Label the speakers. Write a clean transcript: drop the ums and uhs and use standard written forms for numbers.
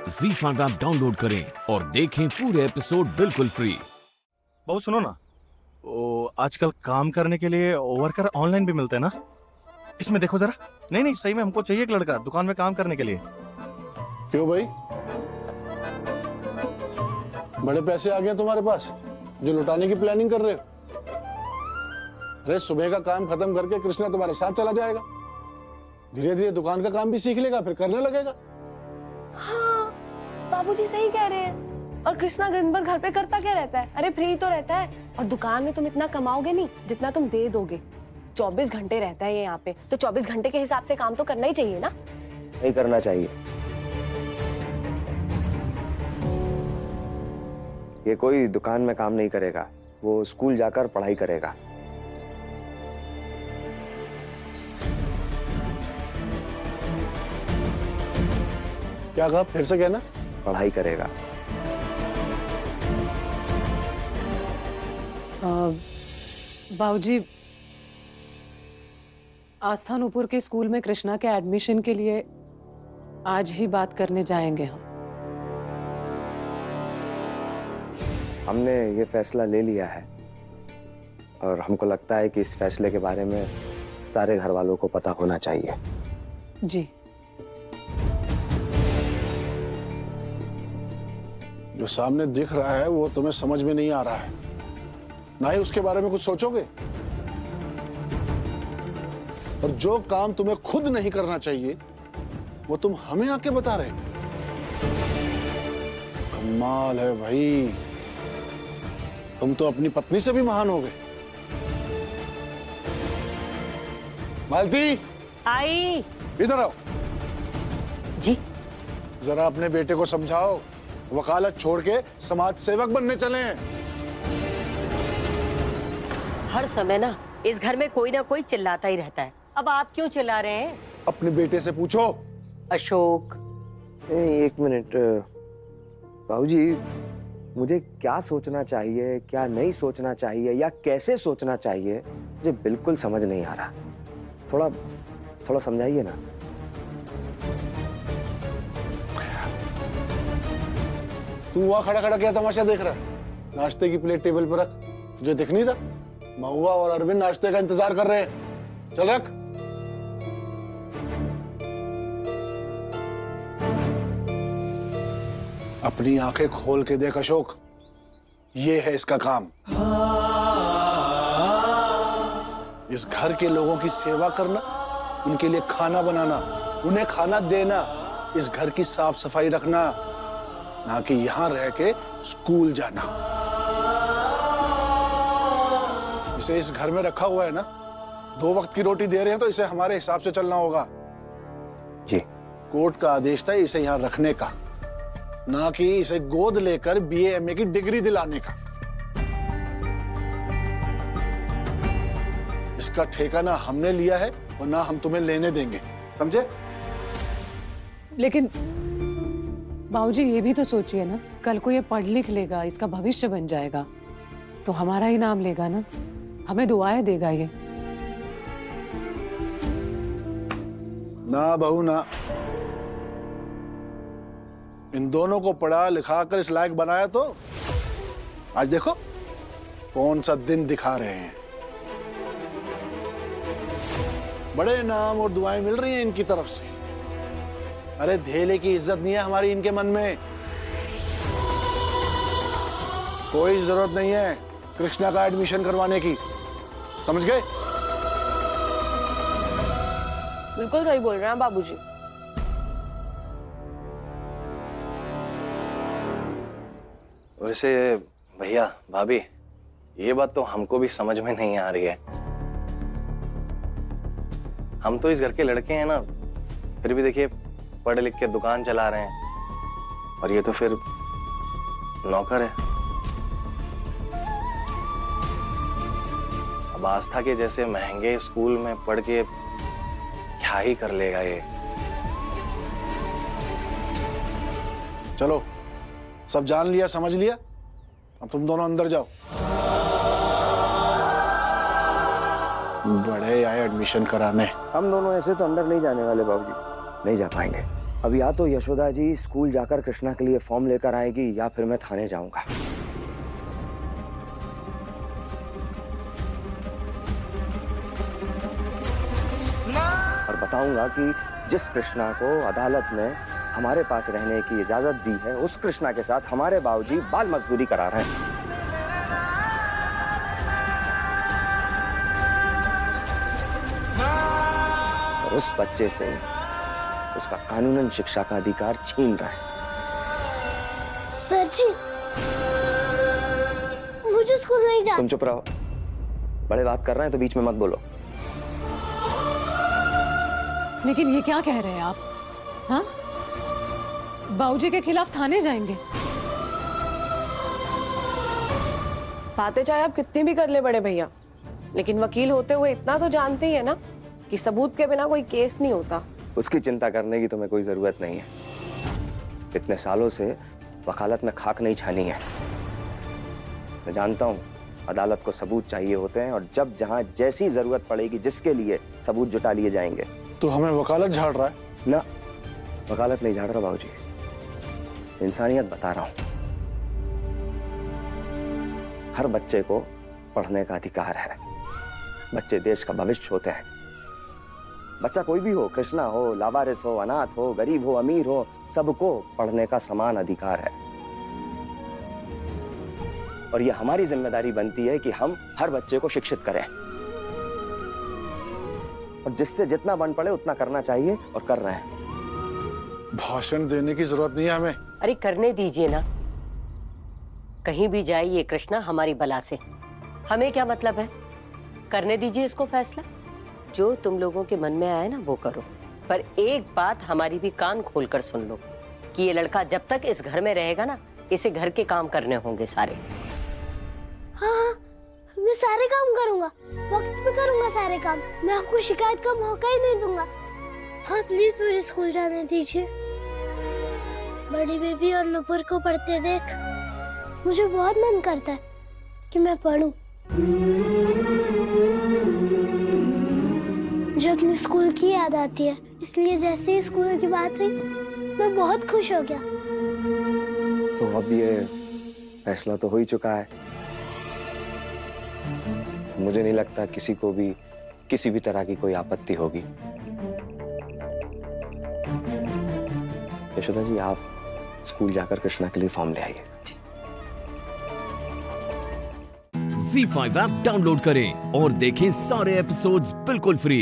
Speaker 1: ZEE5 app download करें और देखें पूरे एपिसोड बिल्कुल फ्री।
Speaker 2: बहू सुनो ना, वो आजकल काम करने के लिए वर्कर ऑनलाइन भी मिलते हैं ना। इसमें देखो जरा। नहीं नहीं, सही में हमको चाहिए एक लड़का दुकान में काम करने के लिए।
Speaker 3: क्यों भाई, बड़े पैसे आ गए तुम्हारे पास जो लुटाने की प्लानिंग कर रहे हो? अरे सुबह का काम खत्म करके कृष्णा तुम्हारे साथ चला जाएगा, धीरे धीरे दुकान का काम भी सीख लेगा, फिर करने लगेगा।
Speaker 4: हाँ, बाबूजी सही कह रहे हैं। और कृष्णा दिन भर घर पे करता क्या रहता है? अरे फ्री तो रहता है। और दुकान में तुम इतना कमाओगे नहीं जितना तुम दे दोगे। 24 घंटे रहता है ये यहाँ पे, तो 24 घंटे के हिसाब से काम तो करना ही चाहिए ना।
Speaker 5: नहीं करना चाहिए। ये कोई दुकान में काम नहीं करेगा, वो स्कूल जाकर पढ़ाई करेगा।
Speaker 3: क्या कहा, फिर से कहना?
Speaker 5: पढ़ाई करेगा।
Speaker 6: बाबूजी, आस्था नूपुर के स्कूल में कृष्णा के एडमिशन के लिए आज ही बात करने जाएंगे हम।
Speaker 5: हमने ये फैसला ले लिया है और हमको लगता है कि इस फैसले के बारे में सारे घर वालों को पता होना चाहिए।
Speaker 6: जी।
Speaker 3: जो सामने दिख रहा है वो तुम्हें समझ में नहीं आ रहा है, ना ही उसके बारे में कुछ सोचोगे। और जो काम तुम्हें खुद नहीं करना चाहिए वो तुम हमें आके बता रहे हो। कमाल है भाई, तुम तो अपनी पत्नी से भी महान हो गए। मालती,
Speaker 4: आई।
Speaker 3: इधर आओ।
Speaker 4: जी।
Speaker 3: जरा अपने बेटे को समझाओ, वकालत छोड़ के समाज सेवक बनने चले हैं।
Speaker 4: हर समय ना इस घर में कोई ना कोई चिल्लाता ही रहता है। अब आप क्यों चिल्ला रहे हैं?
Speaker 3: अपने बेटे से पूछो।
Speaker 4: अशोक,
Speaker 5: एक मिनट बाबूजी, मुझे क्या सोचना चाहिए, क्या नहीं सोचना चाहिए या कैसे सोचना चाहिए, मुझे बिल्कुल समझ नहीं आ रहा। थोड़ा समझाइए ना।
Speaker 3: तू वहां खड़ा खड़ा क्या तमाशा देख रहा है? नाश्ते की प्लेट टेबल पर रख, तुझे दिख नहीं रहा? महुआ और अरविंद नाश्ते का इंतजार कर रहे हैं, चल रख। अपनी आंखें खोल के देख अशोक, ये है इसका काम। इस घर के लोगों की सेवा करना, उनके लिए खाना बनाना, उन्हें खाना देना, इस घर की साफ सफाई रखना, ना कि यहां रह के स्कूल जाना। इसे इस घर में रखा हुआ है ना, 2 वक्त की रोटी दे रहे हैं तो इसे हमारे हिसाब से चलना होगा।
Speaker 5: जी।
Speaker 3: कोर्ट का आदेश था इसे यहां रखने का, ना कि इसे गोद लेकर BA MA की डिग्री दिलाने का। इसका ठेका ना हमने लिया है और ना हम तुम्हें लेने देंगे, समझे?
Speaker 6: लेकिन बाबूजी, ये भी तो सोचिए ना, कल को ये पढ़ लिख लेगा, इसका भविष्य बन जाएगा, तो हमारा ही नाम लेगा ना, हमें दुआएं देगा ये।
Speaker 3: ना बहू ना, इन दोनों को पढ़ा लिखा कर इस लायक बनाया तो आज देखो कौन सा दिन दिखा रहे हैं। बड़े नाम और दुआएं मिल रही हैं इनकी तरफ से। अरे धेले की इज्जत नहीं है हमारी इनके मन में। कोई जरूरत नहीं है कृष्णा का एडमिशन करवाने की, समझ गए?
Speaker 4: बिल्कुल सही बोल रहे हैं बाबूजी।
Speaker 5: वैसे भैया भाभी, ये बात तो हमको भी समझ में नहीं आ रही है। हम तो इस घर के लड़के हैं ना, फिर भी देखिए पढ़ लिख के दुकान चला रहे हैं और ये तो फिर नौकर है। अब आस्था के जैसे महंगे स्कूल में पढ़ के क्या ही कर लेगा ये।
Speaker 3: चलो, सब जान लिया, समझ लिया, अब तुम दोनों अंदर जाओ। बड़े आए एडमिशन कराने।
Speaker 5: हम दोनों ऐसे तो अंदर नहीं जाने वाले बाबूजी, नहीं जा पाएंगे। अब या तो यशोदा जी स्कूल जाकर कृष्णा के लिए फॉर्म लेकर आएगी या फिर मैं थाने जाऊंगा। और बताऊंगा कि जिस कृष्णा को अदालत ने हमारे पास रहने की इजाजत दी है, उस कृष्णा के साथ हमारे बाबूजी बाल मजदूरी करा रहे हैं। और उस बच्चे से उसका कानूनन शिक्षा का अधिकार छीन रहे हैं।
Speaker 7: सर जी, मुझे स्कूल नहीं जाना।
Speaker 5: तुम चुप रहो, बड़े बात कर रहे हैं तो बीच में मत बोलो।
Speaker 6: लेकिन ये क्या कह रहे हैं आप? हाँ, बाबूजी के खिलाफ थाने जाएंगे?
Speaker 4: बातें चाहे आप कितनी भी कर ले बड़े भैया, लेकिन वकील होते हुए इतना तो जानते ही है ना कि सबूत के बिना कोई केस नहीं होता।
Speaker 5: उसकी चिंता करने की तुम्हें कोई जरूरत नहीं है। इतने सालों से वकालत में खाक नहीं छानी है। मैं जानता हूं अदालत को सबूत चाहिए होते हैं और जब जहां जैसी जरूरत पड़ेगी जिसके लिए सबूत जुटा लिए जाएंगे।
Speaker 3: तो हमें वकालत झाड़ रहा है?
Speaker 5: ना, वकालत नहीं झाड़ रहा बाबूजी, इंसानियत बता रहा हूं। हर बच्चे को पढ़ने का अधिकार है। बच्चे देश का भविष्य होते हैं। बच्चा कोई भी हो, कृष्णा हो, लावारिस हो, अनाथ हो, गरीब हो, अमीर हो, सबको पढ़ने का समान अधिकार है। और यह हमारी जिम्मेदारी बनती है कि हम हर बच्चे को शिक्षित करें और जिससे जितना बन पड़े उतना करना चाहिए और कर रहे हैं।
Speaker 3: भाषण देने की जरूरत नहीं है हमें।
Speaker 8: अरे करने दीजिए ना, कहीं भी जाए ये कृष्णा हमारी बला से, हमें क्या मतलब है? करने दीजिए इसको फैसला। जो तुम लोगों के मन में आए ना वो करो, पर एक बात हमारी भी कान खोलकर सुन लो कि ये लड़का जब तक इस घर में रहेगा ना, इसे घर के काम करने होंगे सारे।
Speaker 7: हाँ, मैं सारे काम करूंगा, वक्त पे करूंगा सारे काम। मैं आपको शिकायत का मौका ही नहीं दूंगा। हाँ प्लीज मुझे स्कूल जाने दीजिए। बड़ी बेबी और नुपुर को पढ़ते देख मुझे बहुत मन करता है कि मैं पढूं। जब मैं स्कूल की याद आती है, इसलिए जैसे ही स्कूल की बात हुई मैं बहुत खुश हो गया।
Speaker 5: तो अब ये फैसला तो हो ही चुका है। मुझे नहीं लगता किसी को भी किसी भी तरह की कोई आपत्ति होगी। यशोदा जी, आप स्कूल जाकर कृष्णा के लिए फॉर्म ले आइए।
Speaker 1: Z5 ऐप डाउनलोड करें और देखें सारे एपिसोड्स बिल्कुल फ्री।